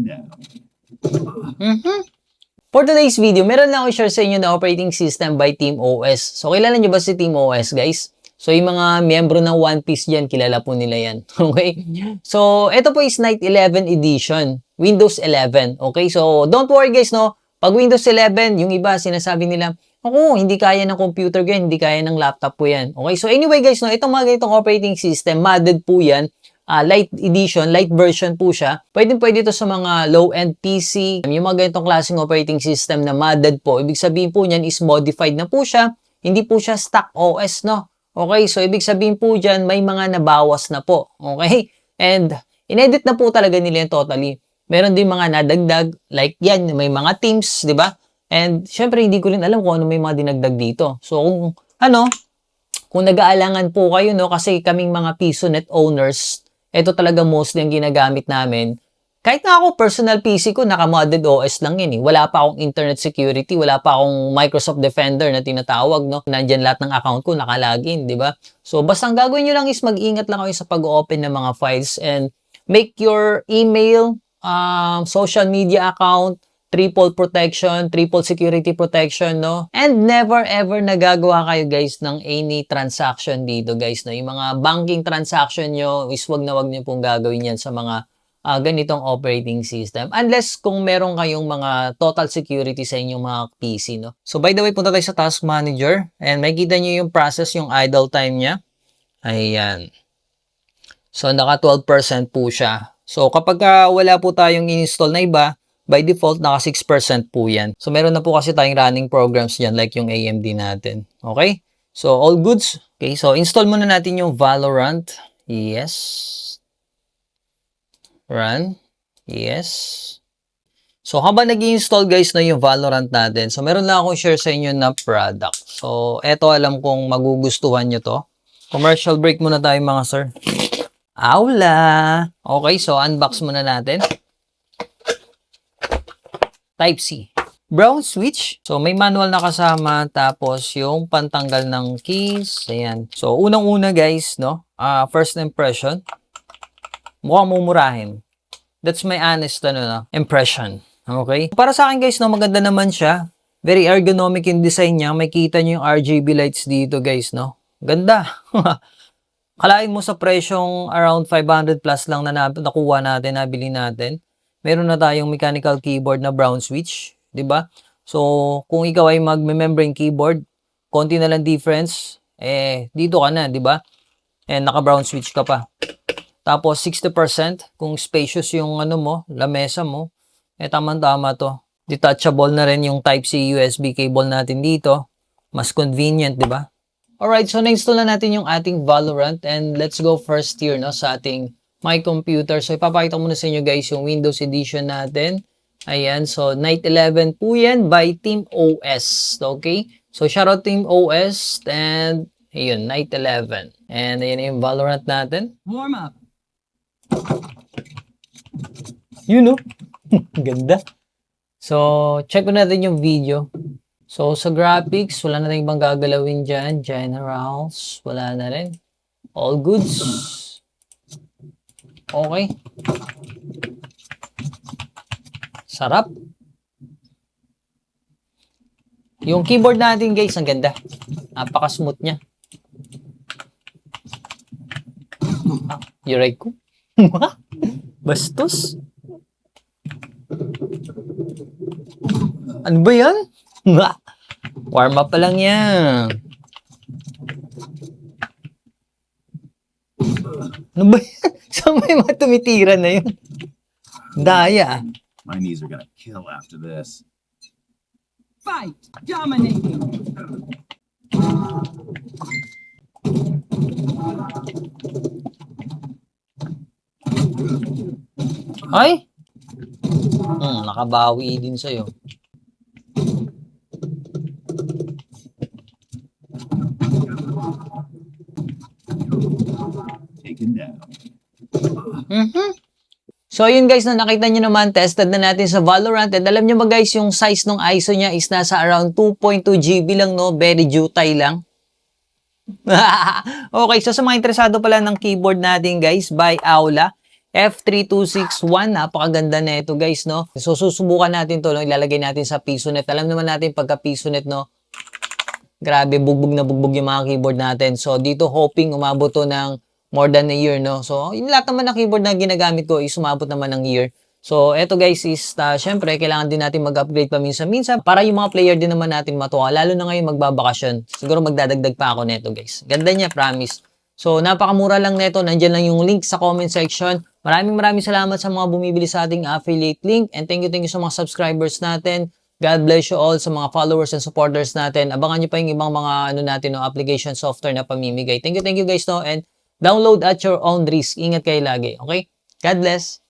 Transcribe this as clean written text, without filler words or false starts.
now. For today's video, meron lang ako share sa inyo na operating system by TeamOS. So, kilala nyo ba si TeamOS, guys? So, yung mga miyembro ng One Piece dyan, kilala po nila yan. Okay? So, ito po is Night 11 edition. Windows 11. Okay? So, don't worry guys, no? Pag Windows 11, yung iba, sinasabi nila, ako, hindi kaya ng computer ko yan, hindi kaya ng laptop po yan. Okay? So, anyway guys, no? Itong mga ganitong operating system, modded po yan. Light edition, light version po siya. Pwede ito sa mga low-end PC. Yung mga ganitong klaseng operating system na modded po, ibig sabihin po niyan is modified na po siya. Hindi po siya stock OS, no? Okay, so ibig sabihin po dyan, may mga nabawas na po. Okay? And inedit na po talaga nila yan totally. Meron din mga nadagdag, like yan, may mga themes, di ba? And syempre, hindi ko rin alam kung ano may mga dinagdag dito. So, kung nag-aalangan po kayo, no, kasi kaming mga PisoNet owners, ito talaga mostly ang ginagamit namin. Kahit na ako, personal PC ko, naka-modded OS lang yun eh. Wala pa akong internet security, wala pa akong Microsoft Defender na tinatawag, no? Nandyan lahat ng account ko, naka-login, di ba? So, basta ang gagawin nyo lang is mag-ingat lang kayo sa pag-open ng mga files and make your email, social media account, triple protection, triple security protection, no? And never ever nagagawa kayo guys ng any transaction dito guys, no? Yung mga banking transaction nyo is wag nyo pong gagawin yan sa mga ganitong operating system. Unless kung meron kayong mga total security sa inyong mga PC, no? So by the way, punta tayo sa Task Manager and makikita nyo yung process, yung idle time niya. Ayan. So naka 12% po siya. So kapag wala po tayong install na iba, by default, naka 6% po yan. So, meron na po kasi tayong running programs dyan like yung AMD natin. Okay? So, all goods. Okay, so install muna natin yung Valorant. Yes. Run. Yes. So, habang nag-install guys na yung Valorant natin, so meron lang akong share sa inyo na product. So, eto alam kong magugustuhan nyo to. Commercial break muna tayo mga sir. Aula! Okay, so unbox muna natin. Type-C. Brown switch. So, may manual na kasama. Tapos, yung pantanggal ng keys. Ayan. So, unang-una guys, no? First impression. Mukhang mumurahin. That's my honest impression. Okay? Para sa akin guys, no, maganda naman siya. Very ergonomic yung design niya. May kita nyo yung RGB lights dito guys, no? Ganda. Kalain mo sa presyong around 500 plus lang na nakuha natin, nabili natin. Meron na tayong mechanical keyboard na brown switch, 'di ba? So, kung ikaw ay magme-membrane keyboard, konti na lang difference, dito ka na, 'di ba? And naka-brown switch ka pa. Tapos 60% kung spacious yung lamesa mo, tama-tama 'to. Detachable na rin yung Type-C USB cable natin dito. Mas convenient, 'di ba? Alright, so na-install na natin yung ating Valorant and let's go first here, no, sa ating My Computer. So, ipapakita ko muna sa inyo guys yung Windows Edition natin. Ayan, so Night 11 po yan by TeamOS. Okay? So, shoutout TeamOS and ayun, Night 11. And ayan yung Valorant natin. Warm up. Yun, no? Ganda. So, check ko natin yung video. So, sa graphics, wala na tayong ibang gagalawin dyan. Generals, wala na rin. All goods. Okay. Sarap. Yung keyboard natin guys, ang ganda. Napaka-smooth niya. Yuray ko. Bastos. Ano ba yan? Warm up pa lang yan. Ano ba yan? Saan may mga tumitira na yun? Daya. My knees are gonna kill after this. Fight. Dominating. Ay? Nakabawi din sa'yo. Taken down. So, yun guys, na nakita nyo naman, tested na natin sa Valorant. And alam nyo ba guys, yung size ng ISO niya is nasa around 2.2 GB lang, no? Very jutay lang. Okay, so sa mga interesado pala ng keyboard natin guys, by Aula. F3261, napakaganda na ito guys, no? So susubukan natin to, no? Ilalagay natin sa PisoNet. Alam naman natin pagka PisoNet, no? Grabe, bugbog na bugbog yung mga keyboard natin. So dito hoping umabot to ng more than a year, no? So yung lahat naman na keyboard na ginagamit ko is umabot naman ng year. So eto guys is syempre kailangan din natin mag-upgrade paminsan-minsan para yung mga player din naman natin matuwa. Lalo na ngayon magbabakasyon. Siguro magdadagdag pa ako neto guys. Ganda niya, promise. So napakamura lang neto. Nandiyan lang yung link sa comment section. Maraming salamat sa mga bumibili sa ating affiliate link. And thank you sa mga subscribers natin. God bless you all sa mga followers and supporters natin. Abangan nyo pa yung ibang mga natin, no, application software na pamimigay. Thank you guys, no, and download at your own risk. Ingat kayo lagi, okay? God bless.